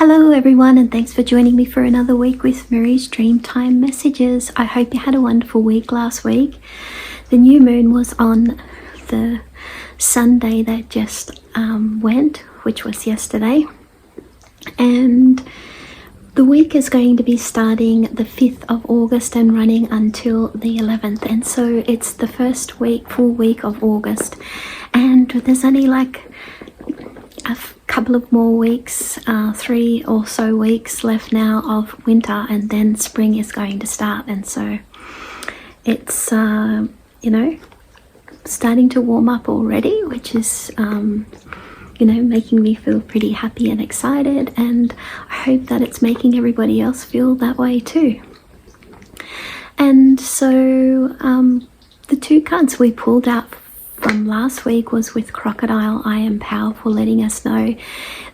Hello everyone, and thanks for joining me for another week with Mary's Dreamtime messages. I hope you had a wonderful week last week. The new moon was on the Sunday that just went, which was yesterday, and the week is going to be starting the 5th of August and running until the 11th, and so it's the first full week of August, and there's only like a couple of more weeks, 3 or so weeks left now of winter, and then spring is going to start. And so it's starting to warm up already, which is making me feel pretty happy and excited, and I hope that it's making everybody else feel that way too. And so the two cards we pulled out from last week was with Crocodile, I Am Powerful, letting us know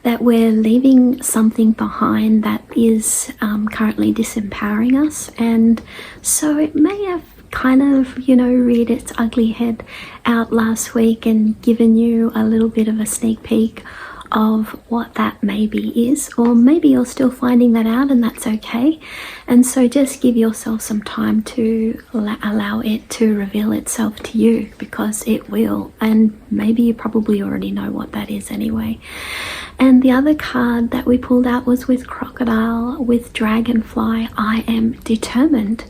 that we're leaving something behind that is currently disempowering us. And so it may have kind of, reared its ugly head out last week and given you a little bit of a sneak peek of what that maybe is, or maybe you're still finding that out, and that's okay. And so just give yourself some time to allow it to reveal itself to you, because it will, and maybe you probably already know what that is anyway. And the other card that we pulled out was with Crocodile, with Dragonfly, I Am Determined.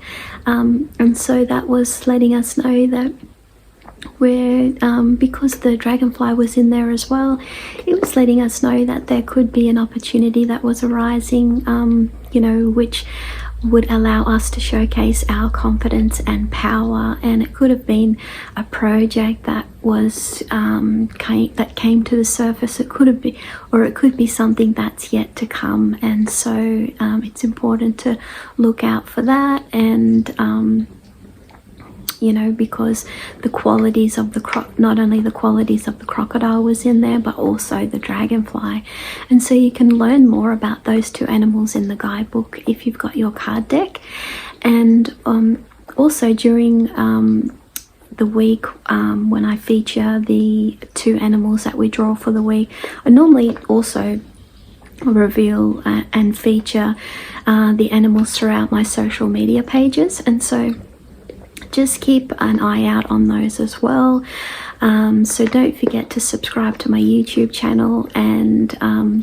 And so that was letting us know that we're because the dragonfly was in there as well, it was letting us know that there could be an opportunity that was arising, which would allow us to showcase our confidence and power. And it could have been a project that was that came to the surface. It could be something that's yet to come. And so it's important to look out for that, and because the qualities of not only the qualities of the crocodile was in there, but also the dragonfly. And so you can learn more about those two animals in the guidebook if you've got your card deck. And also during the week, when I feature the two animals that we draw for the week, I normally also reveal and feature the animals throughout my social media pages, and so just keep an eye out on those as well. So don't forget to subscribe to my YouTube channel, and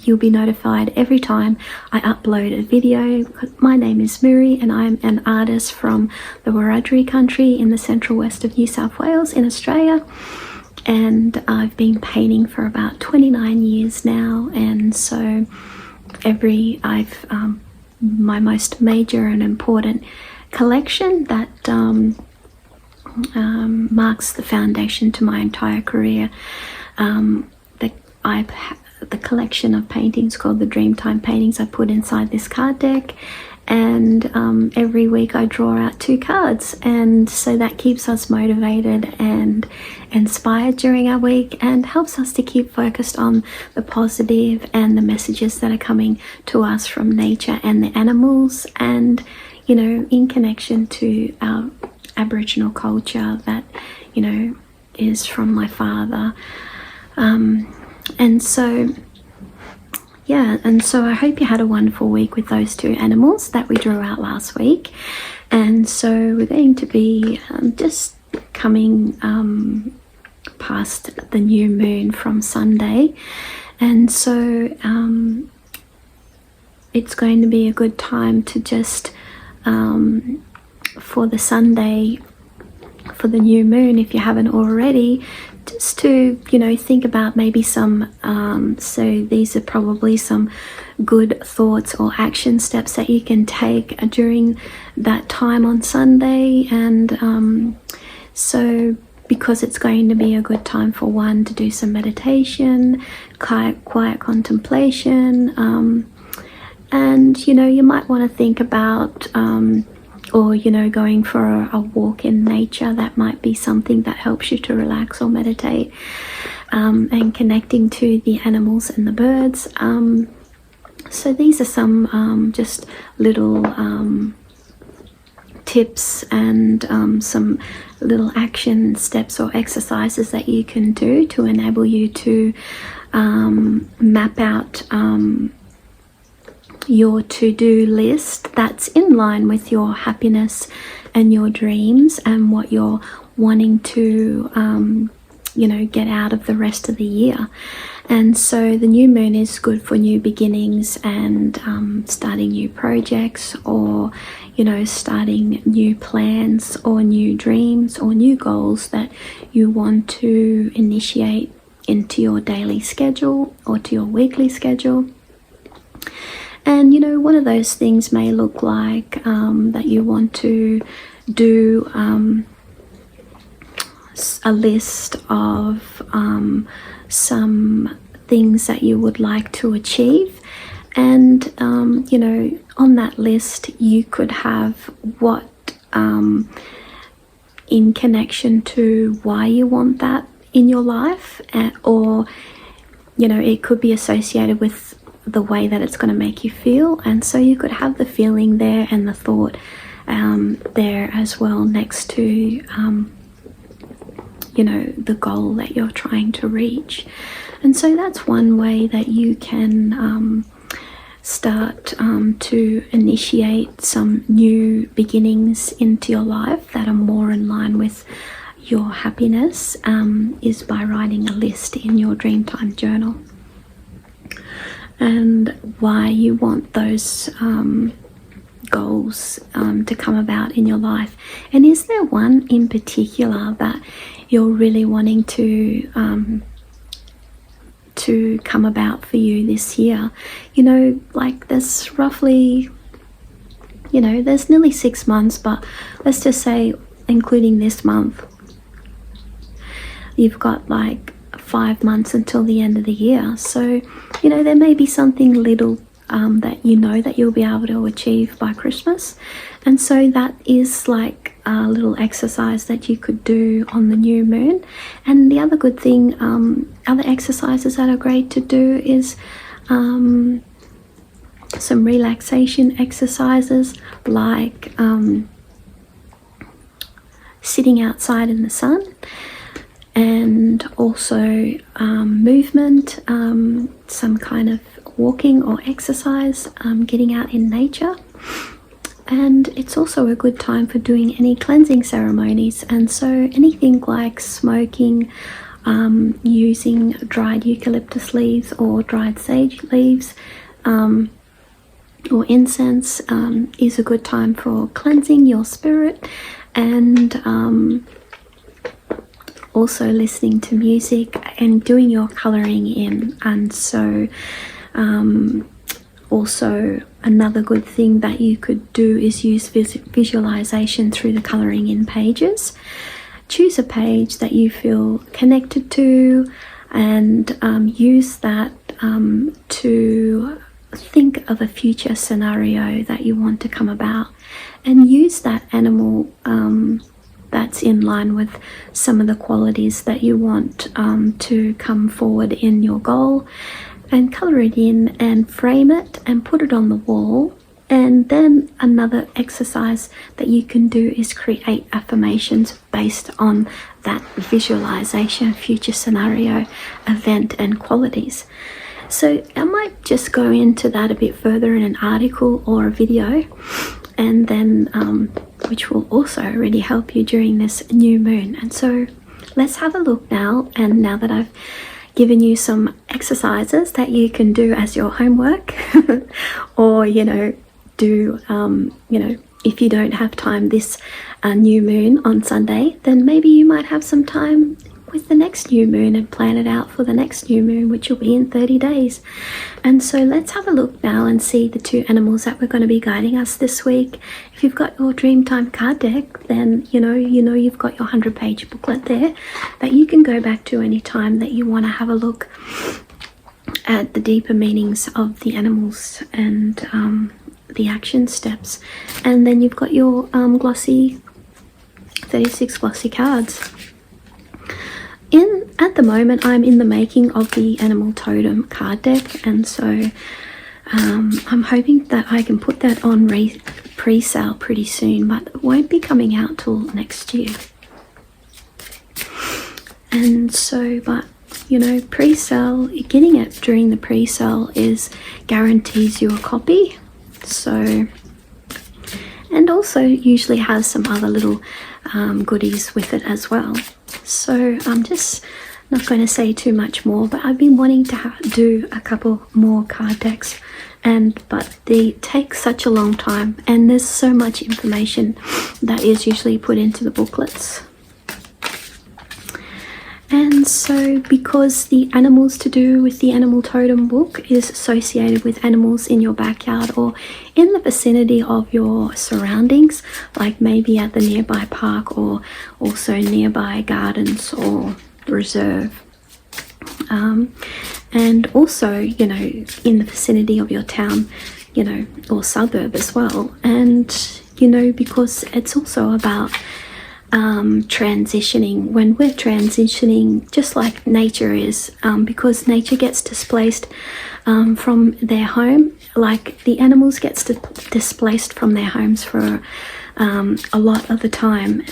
you'll be notified every time I upload a video. My name is Miri, and I'm an artist from the Wiradjuri country in the central west of New South Wales in Australia. And I've been painting for about 29 years now, and so my most major and important collection that marks the foundation to my entire career. The collection of paintings called the Dreamtime paintings I put inside this card deck, and every week I draw out 2 cards, and so that keeps us motivated and inspired during our week, and helps us to keep focused on the positive and the messages that are coming to us from nature and the animals, and in connection to our Aboriginal culture that is from my father. And so I hope you had a wonderful week with those two animals that we drew out last week. And so we're going to be just coming past the new moon from Sunday, and so it's going to be a good time to just for the Sunday, for the new moon, if you haven't already, just to think about maybe some so these are probably some good thoughts or action steps that you can take during that time on Sunday. And so because it's going to be a good time for one to do some meditation, quiet contemplation, and you might want to think about or going for a walk in nature. That might be something that helps you to relax or meditate, and connecting to the animals and the birds. So these are some just little tips and some little action steps or exercises that you can do to enable you to map out your to-do list that's in line with your happiness and your dreams and what you're wanting to get out of the rest of the year. And so the new moon is good for new beginnings and starting new projects, or starting new plans or new dreams or new goals that you want to initiate into your daily schedule or to your weekly schedule. And one of those things may look like that you want to do a list of some things that you would like to achieve. And on that list you could have what in connection to why you want that in your life, or it could be associated with the way that it's going to make you feel. And so you could have the feeling there and the thought there as well, next to the goal that you're trying to reach. And so that's one way that you can start to initiate some new beginnings into your life that are more in line with your happiness, is by writing a list in your Dreamtime journal and why you want those goals to come about in your life. And is there one in particular that you're really wanting to come about for you this year? Like there's roughly, there's nearly 6 months, but let's just say including this month, you've got like 5 months until the end of the year. So there may be something little that that you'll be able to achieve by Christmas. And so that is like a little exercise that you could do on the new moon. And the other good thing, other exercises that are great to do is some relaxation exercises, like sitting outside in the sun, and also movement, some kind of walking or exercise, getting out in nature. And it's also a good time for doing any cleansing ceremonies. And so anything like smoking, using dried eucalyptus leaves or dried sage leaves, or incense, is a good time for cleansing your spirit, and also listening to music and doing your colouring in. And so also another good thing that you could do is use visualization through the colouring in pages. Choose a page that you feel connected to, and use that to think of a future scenario that you want to come about, and use that animal that's in line with some of the qualities that you want to come forward in your goal, and colour it in and frame it and put it on the wall. And then another exercise that you can do is create affirmations based on that visualization, future scenario, event and qualities. So I might just go into that a bit further in an article or a video, and then which will also really help you during this new moon. And so let's have a look now. And now that I've given you some exercises that you can do as your homework or do if you don't have time this new moon on Sunday, then maybe you might have some time with the next new moon and plan it out for the next new moon, which will be in 30 days. And so let's have a look now and see the two animals that we're going to be guiding us this week. If you've got your Dreamtime card deck, then you've got your 100-page booklet there that you can go back to any time that you want to have a look at the deeper meanings of the animals and the action steps. And then you've got your glossy 36 glossy cards. At the moment, I'm in the making of the Animal Totem card deck, and so I'm hoping that I can put that on pre-sale pretty soon, but it won't be coming out till next year. And so, but pre-sale, getting it during the pre-sale guarantees you a copy. So, and also usually has some other little goodies with it as well. So I'm just not going to say too much more, but I've been wanting to do a couple more card decks, but they take such a long time, and there's so much information that is usually put into the booklets. And so because the animals to do with the animal totem book is associated with animals in your backyard or in the vicinity of your surroundings, like maybe at the nearby park or also nearby gardens or reserve, and also, you know, in the vicinity of your town, you know, or suburb as well. And, you know, because it's also about transitioning. When we're transitioning, just like nature is, because nature gets displaced from their home, like the animals gets displaced from their homes for a lot of the time,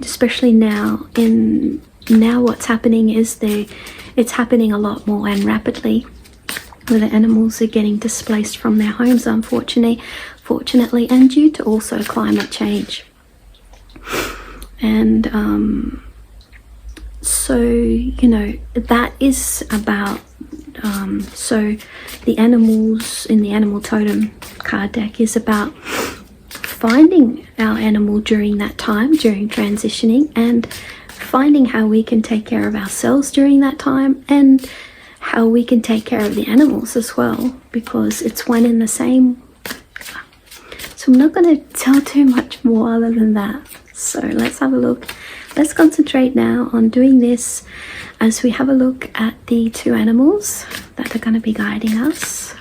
especially now. Now what's happening is it's happening a lot more and rapidly, where the animals are getting displaced from their homes, fortunately, and due to also climate change. And so, you know, that is about, so the animals in the animal totem card deck is about finding our animal during that time, during transitioning, and finding how we can take care of ourselves during that time, and how we can take care of the animals as well, because it's one in the same. So I'm not going to tell too much more other than that. So let's have a look. Let's concentrate now on doing this as we have a look at the two animals that are going to be guiding us.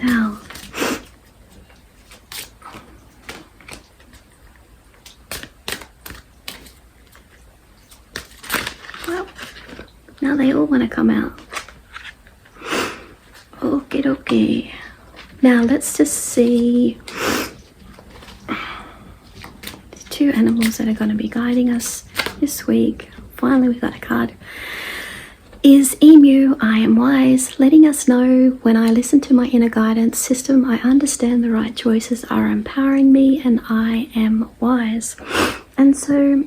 Now, well, now they all want to come out. Okie dokie. Now let's just see two animals that are going to be guiding us this week. Finally, we got a card. Is Emu, I am wise, letting us know when I listen to my inner guidance system, I understand the right choices are empowering me and I am wise. And so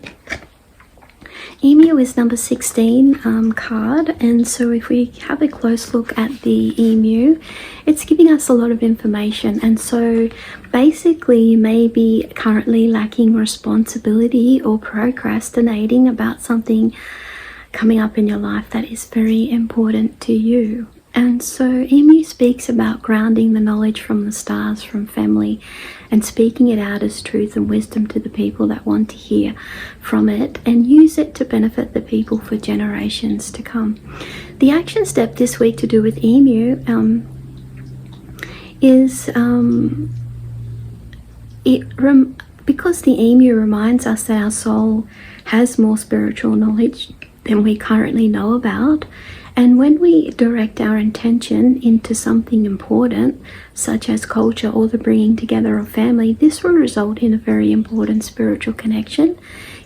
Emu is number 16 card, and so if we have a close look at the emu, it's giving us a lot of information. And so basically you may be currently lacking responsibility or procrastinating about something coming up in your life that is very important to you. And so Emu speaks about grounding the knowledge from the stars, from family, and speaking it out as truth and wisdom to the people that want to hear from it, and use it to benefit the people for generations to come. The action step this week to do with Emu is because the emu reminds us that our soul has more spiritual knowledge than we currently know about. And when we direct our intention into something important, such as culture or the bringing together of family, this will result in a very important spiritual connection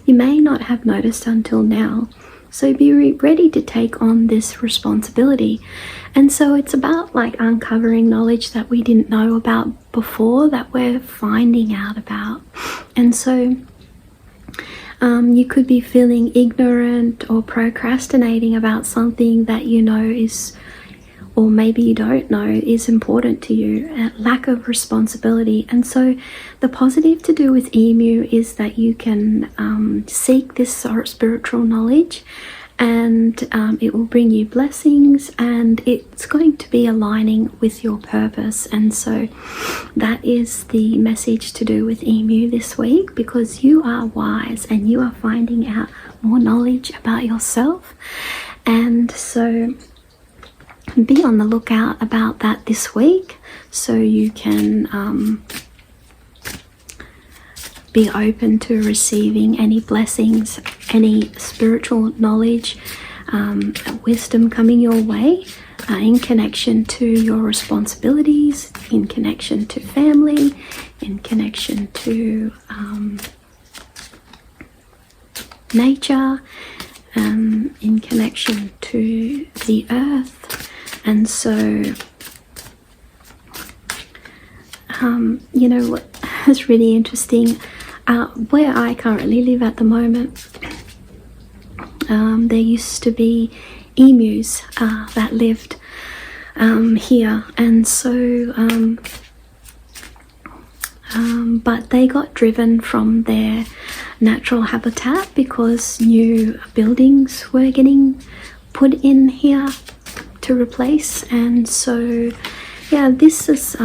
you may not have noticed until now. So be ready to take on this responsibility. And so it's about like uncovering knowledge that we didn't know about before, that we're finding out about. And so you could be feeling ignorant or procrastinating about something that you know is, or maybe you don't know, is important to you, a lack of responsibility. And so the positive to do with Emu is that you can seek this spiritual knowledge, and it will bring you blessings, and it's going to be aligning with your purpose. And so that is the message to do with Emu this week, because you are wise and you are finding out more knowledge about yourself. And so be on the lookout about that this week, so you can be open to receiving any blessings, any spiritual knowledge, wisdom coming your way in connection to your responsibilities, in connection to family, in connection to nature, in connection to the earth. And so you know what is really interesting, where I currently live at the moment, there used to be emus that lived here, and so but they got driven from their natural habitat because new buildings were getting put in here to replace. And so yeah, this is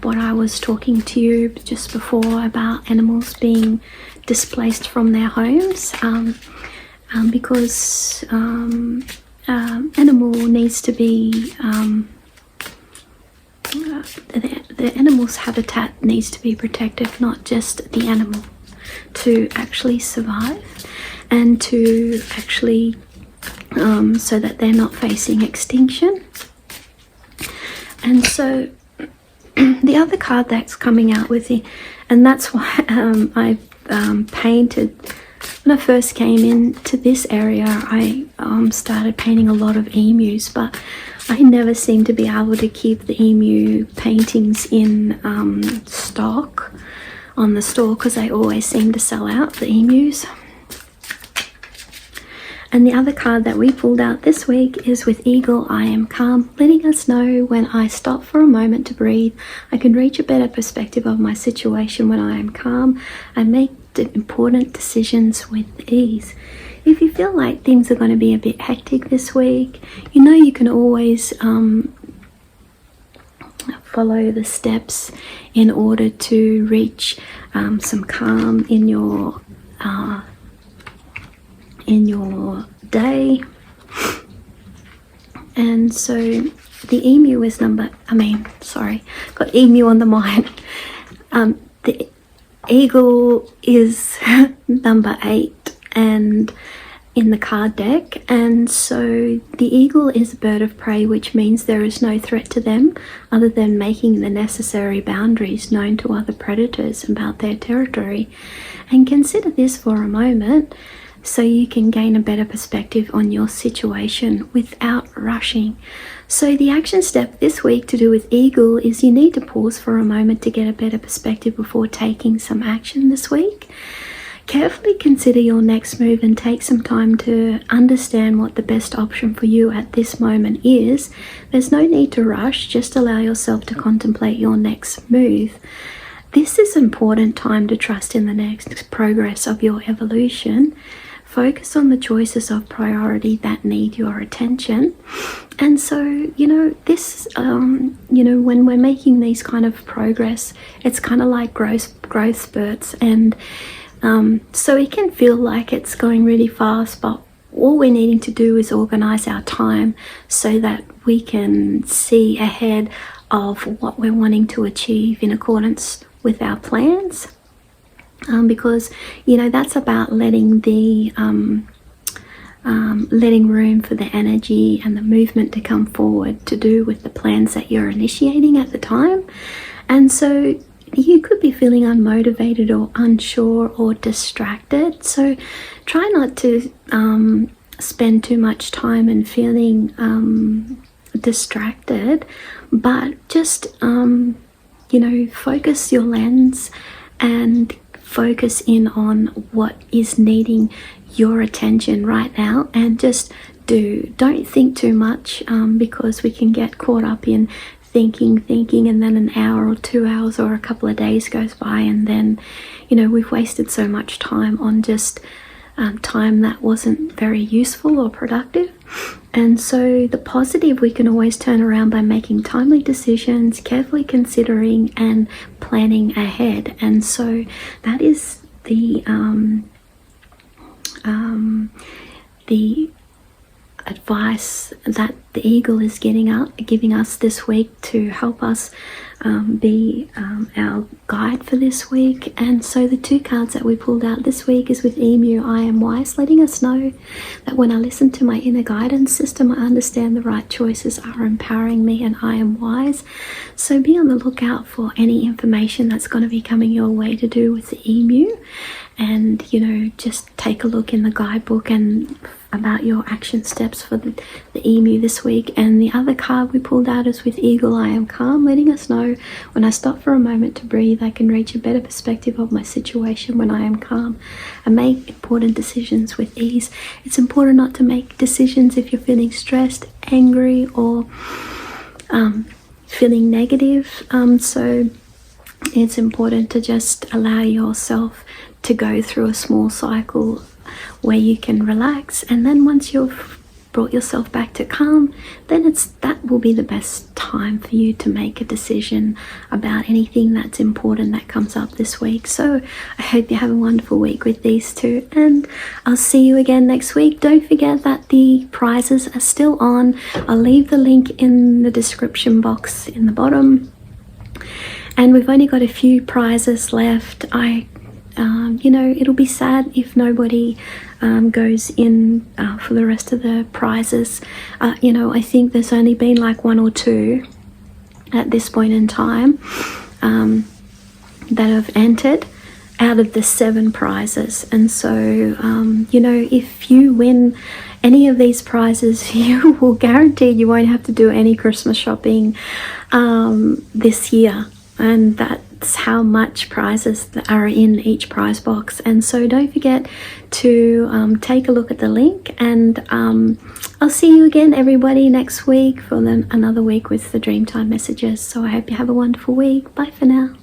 what I was talking to you just before about animals being displaced from their homes, because animal needs to be the animal's habitat needs to be protected, not just the animal, to actually survive and to actually so that they're not facing extinction. And so the other card that's coming out with the, and that's why I painted, when I first came into this area, I started painting a lot of emus, but I never seem to be able to keep the emu paintings in stock on the store because they always seem to sell out, the emus. And the other card that we pulled out this week is with Eagle, I am calm, letting us know when I stop for a moment to breathe, I can reach a better perspective of my situation. When I am calm, I make important decisions with ease. If you feel like things are going to be a bit hectic this week, you know you can always follow the steps in order to reach some calm in your day. And so the emu is got emu on the mind. The eagle is number 8 and in the card deck, and so the eagle is a bird of prey, which means there is no threat to them other than making the necessary boundaries known to other predators about their territory. And consider this for a moment so you can gain a better perspective on your situation without rushing. So the action step this week to do with eagle is you need to pause for a moment to get a better perspective before taking some action this week. Carefully consider your next move and take some time to understand what the best option for you at this moment is. There's no need to rush, just allow yourself to contemplate your next move. This is an important time to trust in the next progress of your evolution. Focus on the choices of priority that need your attention. And so, you know, this, you know, when we're making these kind of progress, it's kind of like growth spurts. And so it can feel like it's going really fast, but all we're needing to do is organize our time so that we can see ahead of what we're wanting to achieve in accordance with our plans. Because, you know, that's about letting the letting room for the energy and the movement to come forward to do with the plans that you're initiating at the time. And so you could be feeling unmotivated or unsure or distracted. So try not to spend too much time in feeling distracted, but just, you know, focus your lens and focus in on what is needing your attention right now, and just don't think too much, because we can get caught up in thinking, and then an hour or 2 hours or a couple of days goes by, and then, you know, we've wasted so much time on just time that wasn't very useful or productive. And so the positive we can always turn around by making timely decisions, carefully considering and planning ahead. And so that is the advice that the eagle is giving us this week to help us be our guide for this week. And so the 2 cards that we pulled out this week is with emu, I am wise, letting us know that when I listen to my inner guidance system, I understand the right choices are empowering me and I am wise. So be on the lookout for any information that's going to be coming your way to do with the emu. And, you know, just take a look in the guidebook and about your action steps for the emu this week. And the other card we pulled out is with Eagle, I am calm, letting us know when I stop for a moment to breathe, I can reach a better perspective of my situation when I am calm and make important decisions with ease. It's important not to make decisions if you're feeling stressed, angry, or feeling negative. So it's important to just allow yourself to go through a small cycle where you can relax, and then once you've brought yourself back to calm, then that will be the best time for you to make a decision about anything that's important that comes up this week. So I hope you have a wonderful week with these two, and I'll see you again next week. Don't forget that the prizes are still on. I'll leave the link in the description box in the bottom, and we've only got a few prizes left. It'll be sad if nobody goes in for the rest of the prizes. I think there's only been like 1 or 2 at this point in time that have entered out of the 7 prizes. And so, if you win any of these prizes, you will guarantee you won't have to do any Christmas shopping this year. And that's how much prizes are in each prize box. And so don't forget to take a look at the link, and I'll see you again, everybody, next week for another week with the Dreamtime messages. So I hope you have a wonderful week. Bye for now.